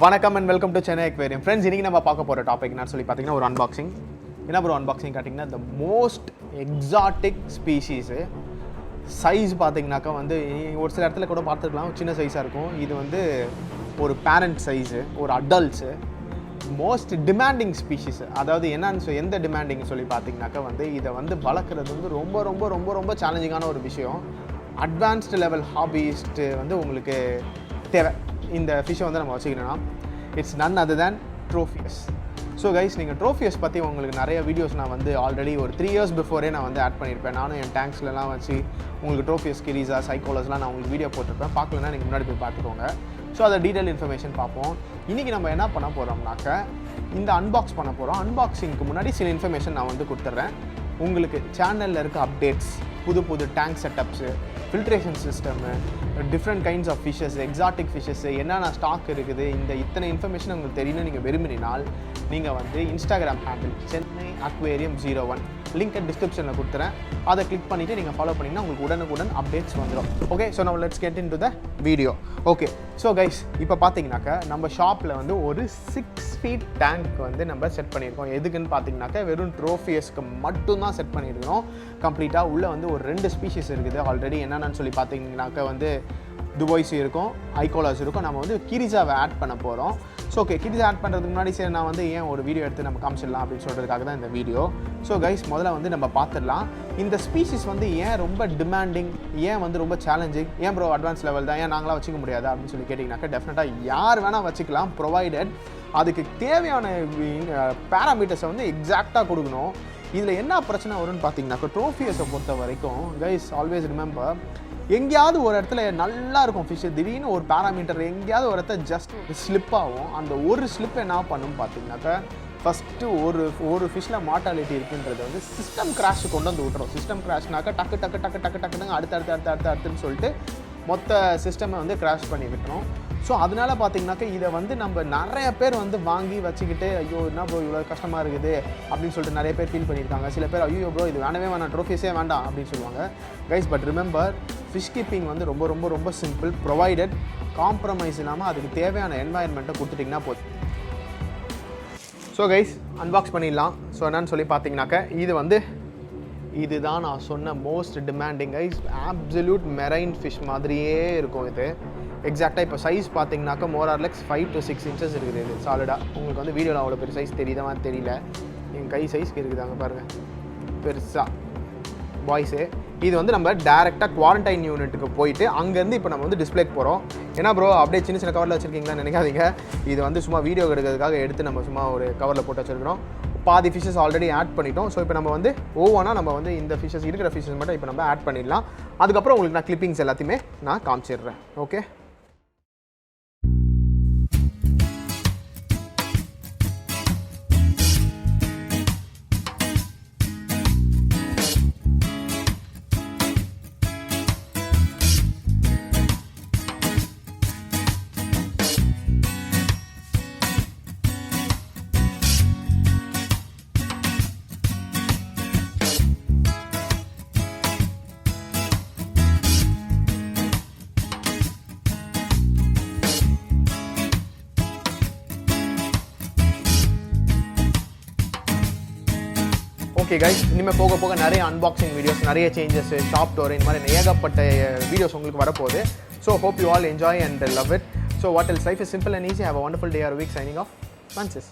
வணக்கம் and welcome to Chennai aquarium. Friends, இன்றைக்கி நம்ம பார்க்க போகிற டாபிக் என்னன்னு சொல்லி பார்த்தீங்கன்னா ஒரு அன்பாக்சிங். என்ன ப்ரோ அன்பாக்சிங் காட்டிங்கன்னா the most exotic species. Size பார்த்தீங்கன்னாக்கா வந்து ஒரு சில இடத்துல கூட பார்த்துக்கலாம், சின்ன சைஸாக இருக்கும். இது வந்து ஒரு பேரண்ட் சைஸு, ஒரு அடல்ட்ஸு, மோஸ்ட் டிமாண்டிங் ஸ்பீஷீஸு. அதாவது என்னன்னு எந்த டிமாண்டிங் சொல்லி பார்த்தீங்கன்னாக்கா வந்து இதை வந்து வளர்க்குறது வந்து ரொம்ப ரொம்ப ரொம்ப ரொம்ப சேலஞ்சிங்கான ஒரு விஷயம். அட்வான்ஸ்டு லெவல் ஹாபிஸ்ட்டு வந்து உங்களுக்கு தேவை. இந்த ஃபிஷ்ஷை வந்து நம்ம வச்சுக்கணும்னா it's none other than Tropheus. So guys, நீங்கள் ட்ரோஃபியஸ் பற்றி உங்களுக்கு நிறைய வீடியோஸ் நான் வந்து ஆல்ரெடி ஒரு 3 years பிஃபோரே நான் வந்து ஆட் பண்ணியிருப்பேன். நானும் என் டேங்க்ஸ்லாம் வச்சு உங்களுக்கு ட்ரோஃபியஸ் கிரீஸா சைக்கோலஸ்லாம் நான் உங்களுக்கு வீடியோ போட்டிருப்பேன். பார்க்கலன்னா நீங்கள் முன்னாடி போய் பார்த்துக்கோங்க. ஸோ அதை டீட்டெயில் இன்ஃபர்மேஷன் பார்ப்போம். இன்றைக்கி நம்ம என்ன பண்ண போகிறோம்னாக்க இந்த அன்பாக்ஸ் பண்ண போகிறோம். அன்பாக்சிங்க்கு முன்னாடி சில இன்ஃபர்மேஷன் நான் வந்து கொடுத்துட்றேன். உங்களுக்கு சேனலில் இருக்க அப்டேட்ஸ், புது tank setups, filtration system, different kinds of fishes, exotic fishes, என்னென்ன ஸ்டாக் இருக்குது, இத்தனை இன்ஃபர்மேஷன் உங்களுக்கு தெரியணும்னு நீங்கள் விரும்பினால் நீங்கள் வந்து Instagram handle Chennai aquarium 01 link டிஸ்கிரிப்ஷனில் கொடுத்துறேன். அதை கிளிக் பண்ணிவிட்டு நீங்கள் ஃபாலோ பண்ணிங்கன்னா உங்களுக்கு உடனுக்குடன் அப்டேட்ஸ் வந்துடும். ஓகே, ஸோ நம்ம let's get in to the video. Okay, so guys, இப்போ பார்த்தீங்கன்னாக்கா நம்ம ஷாப்பில் வந்து ஒரு 6 feet டேங்க் வந்து நம்ம செட் பண்ணியிருக்கோம். எதுக்குன்னு பார்த்தீங்கன்னாக்கா வெறும் ட்ரோஃபியஸ்க்கு மட்டும்தான் செட் பண்ணியிருக்கோம் கம்ப்ளீட்டாக. உள்ளே வந்து ஒரு 2 ஸ்பீஷீஸ் இருக்குது ஆல்ரெடி. என்னென்னு சொல்லி பார்த்தீங்கன்னாக்கா வந்து துபாய்ஸ் இருக்கும், ஐகோலாஸ் இருக்கும். நம்ம வந்து கிரிஸாவை ஆட் பண்ண போகிறோம். ஸோ ஓகே, கிரிஸா ஆட் பண்ணுறதுக்கு முன்னாடி சரி நான் வந்து ஏன் ஒரு வீடியோ எடுத்து நம்ம காமிச்சிடலாம் அப்படின்னு சொல்கிறதுக்காக தான் இந்த வீடியோ. ஸோ கைஸ், முதல்ல வந்து நம்ம பார்த்துடலாம் இந்த ஸ்பீஷீஸ் வந்து ஏன் ரொம்ப டிமாண்டிங், ஏன் வந்து ரொம்ப சேலஞ்சிங், ஏன் ப்ரோ அட்வான்ஸ் லெவல் தான், ஏன் நாங்களாம் வச்சுக்க முடியாது அப்படின்னு சொல்லி கேட்டிங்கனாக்கா டெஃபினட்டாக யார் வேணால் வச்சுக்கலாம், ப்ரொவைடட் அதுக்கு தேவையான பேராமீட்டர்ஸை வந்து எக்ஸாக்டாக கொடுக்கணும். இதில் என்ன பிரச்சனை வரும்னு பார்த்தீங்கன்னாக்கா ட்ரோஃபியஸை பொறுத்த வரைக்கும் கைஸ் ஆல்வேஸ் ரிமெம்பர், எங்கேயாவது ஒரு இடத்துல நல்லா இருக்கும் ஃபிஷ்ஷு, திடீர்னு ஒரு பேராமீட்டர் எங்கேயாவது ஒரு இடத்துல ஜஸ்ட் ஸ்லிப் ஆகும். அந்த ஒரு ஸ்லிப் என்ன பண்ணும் பார்த்தீங்கன்னாக்கா ஃபஸ்ட்டு ஒரு ஃபிஷ்ஷில் மார்ட்டாலிட்டி இருக்குன்றது வந்து சிஸ்டம் கிராஷ் கொண்டு வந்து விட்டுரும். சிஸ்டம் கிராஷ்னாக்கா டக்குன்னு அடுத்துன்னு சொல்லிட்டு மொத்த சிஸ்டமை வந்து கிராஷ் பண்ணி விட்டுரும். ஸோ அதனால் பார்த்தீங்கன்னாக்கா இதை வந்து நம்ம நிறைய பேர் வந்து வாங்கி வச்சுக்கிட்டு ஐயோ என்ன ப்ரோ இவ்வளோ கஷ்டமாக இருக்குது அப்படின்னு சொல்லிட்டு நிறைய பேர் ஃபீல் பண்ணியிருக்காங்க. சில பேர் ஐயோ ப்ரோ இது வேணாம், ட்ரோஃபிஸே வேண்டாம் அப்படின்னு சொல்லுவாங்க. Guys, but remember, fish keeping வந்து ரொம்ப ரொம்ப ரொம்ப சிம்பிள். ப்ரொவைடட் காம்ப்ரமைஸ் இல்லாமல் அதுக்கு தேவையான என்வாயன்மெண்ட்டை கொடுத்துட்டிங்கன்னா போதும். ஸோ கைஸ், அன்பாக்ஸ் பண்ணிடலாம். ஸோ என்னன்னு சொல்லி பார்த்தீங்கன்னாக்கா இதுதான் நான் சொன்ன most demanding guys. Absolute marine fish மாதிரியே இருக்கும் இது. எக்ஸாக்டாக இப்போ சைஸ் பார்த்தீங்கன்னாக்கா more or Lex 5 to 6 inches இருக்குது. இது சாலிடாக உங்களுக்கு வந்து வீடியோவில் அவ்வளோ பெரிய சைஸ் தெரியுதா தெரியல, என் கை சைஸ்க்கு இருக்குது அங்கே பாருங்கள் பெருசாக பாய்ஸு. இது வந்து நம்ம டேரெக்டாக குவாரண்டைன் யூனிட்டுக்கு போயிட்டு அங்கேருந்து இப்போ நம்ம வந்து டிஸ்பிளேக்கு போகிறோம். ஏன்னா ப்ரோ அப்படியே சின்ன கவரில் வச்சுருக்கீங்களான்னு நினைக்காதீங்க. இது வந்து சும்மா வீடியோ எடுக்கிறதுக்காக எடுத்து நம்ம சும்மா ஒரு கவரில் போட்டு வச்சுருக்கிறோம். பாதி ஃபிஷ்ஷஸ் ஆல்ரெடி ஆட் பண்ணிட்டோம். ஸோ இப்போ நம்ம வந்து ஒவ்வொன்றா நம்ம வந்து இந்த ஃபிஷ்ஷஸ் இருக்கிற ஃபிஷ்ஷஸ் மட்டும் இப்போ நம்ம ஆட் பண்ணிடலாம். அதுக்கப்புறம் உங்களுக்கு நான் கிளிப்பிங்ஸ் எல்லாத்தையுமே நான் காமிச்சிடுறேன். ஓகே, ஓகே கைஸ், இனிமேல் போக நிறைய அன்பாக்சிங் வீடியோஸ், நிறைய சேஞ்சஸ், ஷாப் டோர், இந்த மாதிரி ஏகப்பட்ட வீடியோஸ் உங்களுக்கு வரப்போகுது. So hope you all enjoy and love it. So what else, life is simple and easy. Have a wonderful day or week. Signing off, Francis.